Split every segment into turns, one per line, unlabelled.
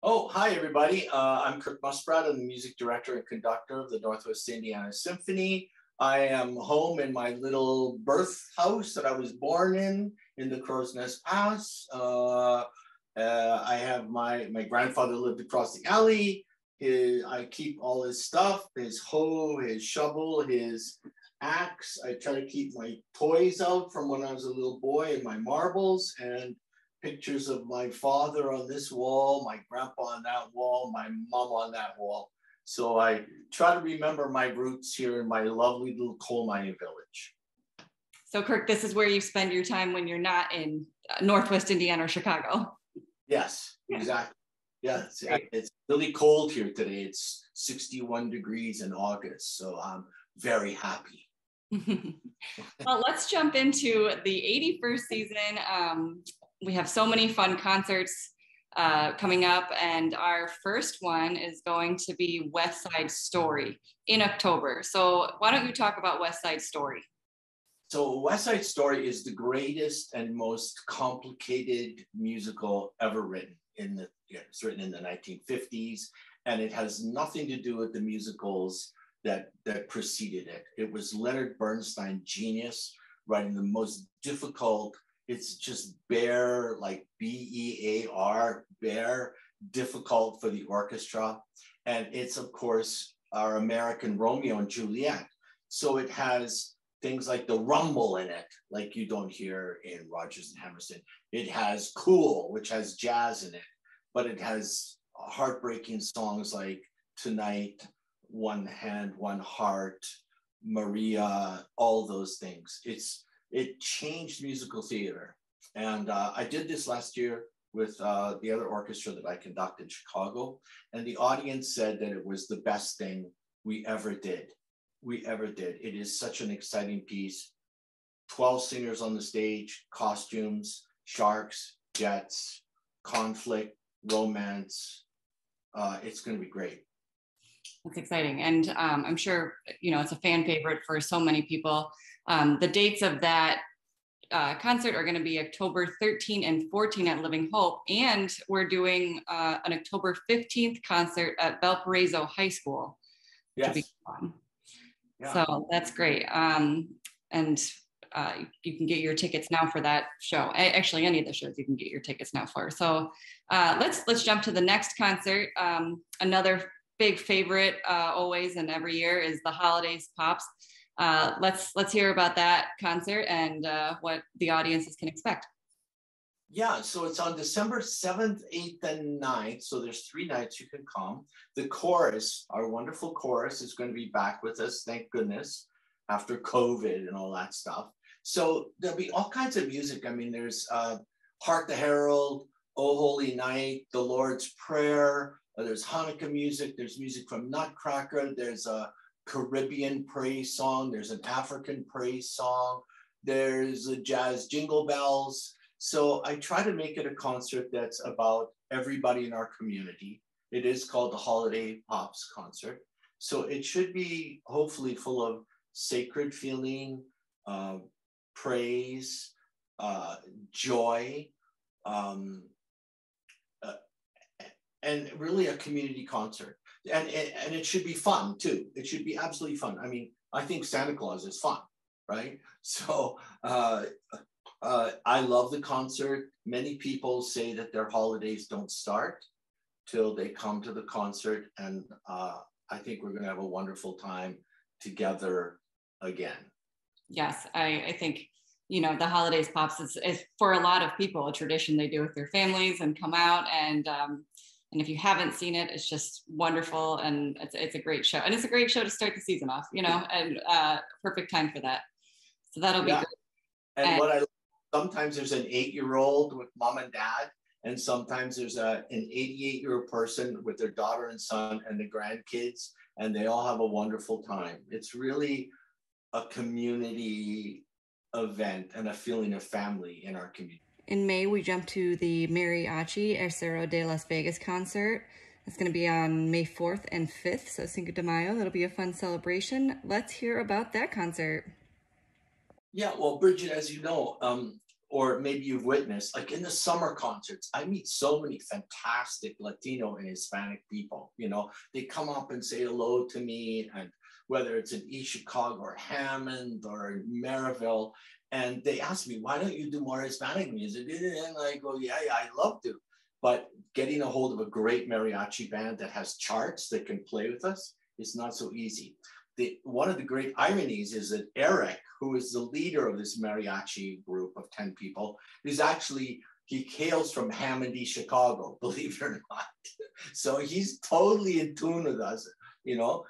Oh, hi, everybody. I'm Kirk Muspratt. I'm the music director and conductor of the Northwest Indiana Symphony. I am home in my little birth house that I was born in the Crow's Nest Pass. I have my grandfather lived across the alley. I keep all his stuff, his hoe, his shovel, his axe. I try to keep my toys out from when I was a little boy and my marbles and pictures of my father on this wall, my grandpa on that wall, my mom on that wall. So I try to remember my roots here in my lovely little coal mining village.
So Kirk, this is where you spend your time when you're not in Northwest Indiana or Chicago.
Yes, exactly. Yeah, it's really cold here today. It's 61 degrees in August, so I'm very happy.
Well, let's jump into the 81st season. We have so many fun concerts coming up, and our first one is going to be West Side Story in October. So why don't you talk about West Side Story?
So West Side Story is the greatest and most complicated musical ever written. It's written in the 1950s, and it has nothing to do with the musicals that preceded it. It was Leonard Bernstein, genius, writing the most difficult. It's just bare, like B-E-A-R, bare, difficult for the orchestra. And it's, of course, our American Romeo and Juliet. So it has things like the rumble in it, like you don't hear in Rodgers and Hammerstein. It has Cool, which has jazz in it, but it has heartbreaking songs like Tonight, One Hand, One Heart, Maria, all those things. It changed musical theater. And I did this last year with the other orchestra that I conduct in Chicago. And the audience said that it was the best thing we ever did. It is such an exciting piece. 12 singers on the stage, costumes, sharks, jets, conflict, romance. It's going to be great.
That's exciting. And I'm sure, it's a fan favorite for so many people. The dates of that concert are going to be October 13 and 14 at Living Hope. And we're doing an October 15th concert at Valparaiso High School.
Yes.
Which will be fun.
Yeah.
So that's great. And you can get your tickets now for that show. Actually, any of the shows you can get your tickets now for. So let's jump to the next concert. Another big favorite always and every year is the Holidays Pops. Let's hear about that concert and what the audiences can expect.
Yeah, so it's on December 7th, 8th, and 9th. So there's 3 nights you can come. The chorus, our wonderful chorus, is going to be back with us, thank goodness, after COVID and all that stuff. So there'll be all kinds of music. I mean, there's Hark the Herald, O Holy Night, The Lord's Prayer. There's Hanukkah music. There's music from Nutcracker. There's a Caribbean praise song. There's an African praise song. There's a jazz jingle bells. So I try to make it a concert that's about everybody in our community. It is called the Holiday Pops concert. So it should be hopefully full of sacred feeling, praise, joy, and really a community concert. And it should be fun too. It should be absolutely fun. I mean, I think Santa Claus is fun, right? So I love the concert. Many people say that their holidays don't start till they come to the concert. And I think we're going to have a wonderful time together again.
Yes, I think, the Holidays Pops is for a lot of people a tradition they do with their families and come out. And if you haven't seen it, it's just wonderful. And it's a great show. And it's a great show to start the season off, and perfect time for that. So that'll be great.
And sometimes there's an 8-year-old with mom and dad, and sometimes there's an 88-year-old person with their daughter and son and the grandkids, and they all have a wonderful time. It's really a community event and a feeling of family in our community.
In May, we jump to the Mariachi Acero de Las Vegas concert. It's going to be on May 4th and 5th, so Cinco de Mayo. That'll be a fun celebration. Let's hear about that concert.
Yeah, well, Bridget, as you know, or maybe you've witnessed, like in the summer concerts, I meet so many fantastic Latino and Hispanic people. You know, they come up and say hello to me, and whether it's in East Chicago or Hammond or Maryville, and they ask me, why don't you do more Hispanic music? And I go, yeah, I'd love to. But getting a hold of a great mariachi band that has charts that can play with us is not so easy. One of the great ironies is that Eric, who is the leader of this mariachi group of 10 people, is actually, he hails from Hammond, East Chicago, believe it or not. So he's totally in tune with us, you know.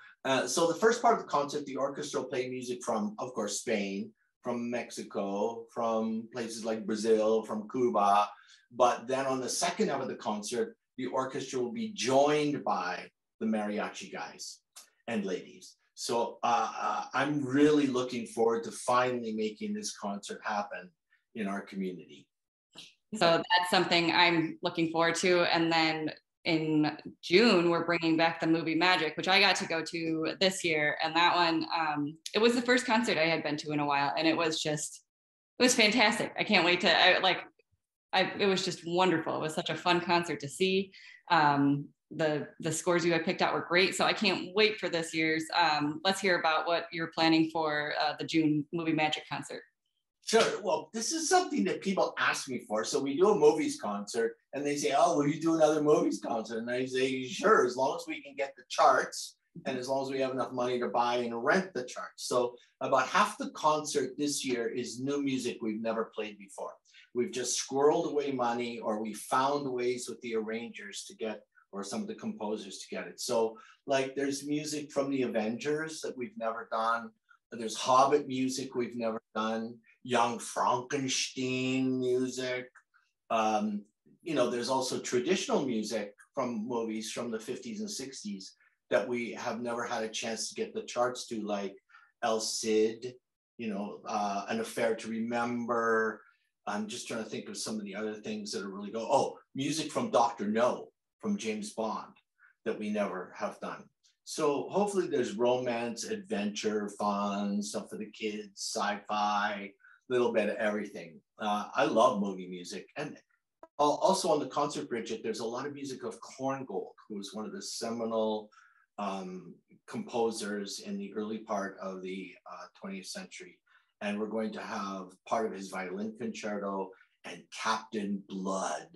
So the first part of the concert, the orchestra will play music from, of course, Spain, from Mexico, from places like Brazil, from Cuba. But then on the second half of the concert, the orchestra will be joined by the mariachi guys and ladies. So I'm really looking forward to finally making this concert happen in our community.
So that's something I'm looking forward to. And then in June, we're bringing back the movie Magic, which I got to go to this year. And that one, it was the first concert I had been to in a while. And it was fantastic. I can't wait to, it was just wonderful. It was such a fun concert to see. The scores you had picked out were great. So I can't wait for this year's. Let's hear about what you're planning for the June movie Magic concert.
Sure. Well, this is something that people ask me for. So we do a movies concert and they say, oh, will you do another movies concert? And I say, sure, as long as we can get the charts and as long as we have enough money to buy and rent the charts. So about half the concert this year is new music we've never played before. We've just squirreled away money, or we found ways with the arrangers to get, or some of the composers to get it. So like there's music from the Avengers that we've never done. There's Hobbit music we've never done. Young Frankenstein music. You know, there's also traditional music from movies from the 50s and 60s that we have never had a chance to get the charts to, like El Cid, you know, An Affair to Remember. I'm just trying to think of some of the other things that are really go. Oh, music from Dr. No, from James Bond, that we never have done. So hopefully there's romance, adventure, fun, stuff for the kids, sci-fi, little bit of everything. I love movie music. And also on the concert, Bridget, there's a lot of music of Korngold, who was one of the seminal composers in the early part of the 20th century. And we're going to have part of his violin concerto and Captain Blood,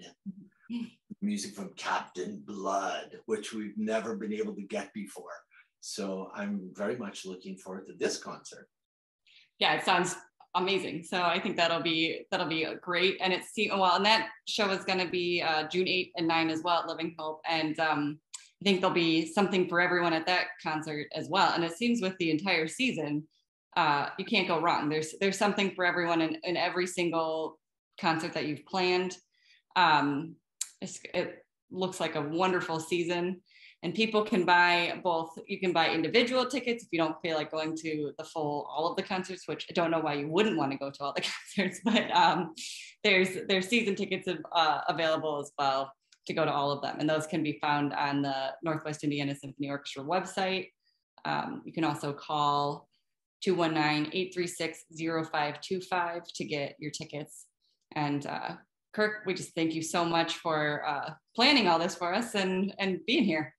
music from Captain Blood, which we've never been able to get before. So I'm very much looking forward to this concert.
Yeah, it sounds amazing. So I think that'll be great. And and that show is going to be June 8 and 9 as well at Living Hope. And I think there'll be something for everyone at that concert as well. And it seems with the entire season, you can't go wrong. There's something for everyone in every single concert that you've planned. It looks like a wonderful season, and people can buy you can buy individual tickets if you don't feel like going to all of the concerts, which I don't know why you wouldn't want to go to all the concerts, but there's season tickets available as well to go to all of them. And those can be found on the Northwest Indiana Symphony Orchestra website. You can also call 219-836-0525 to get your tickets. And Kirk, we just thank you so much for planning all this for us and being here.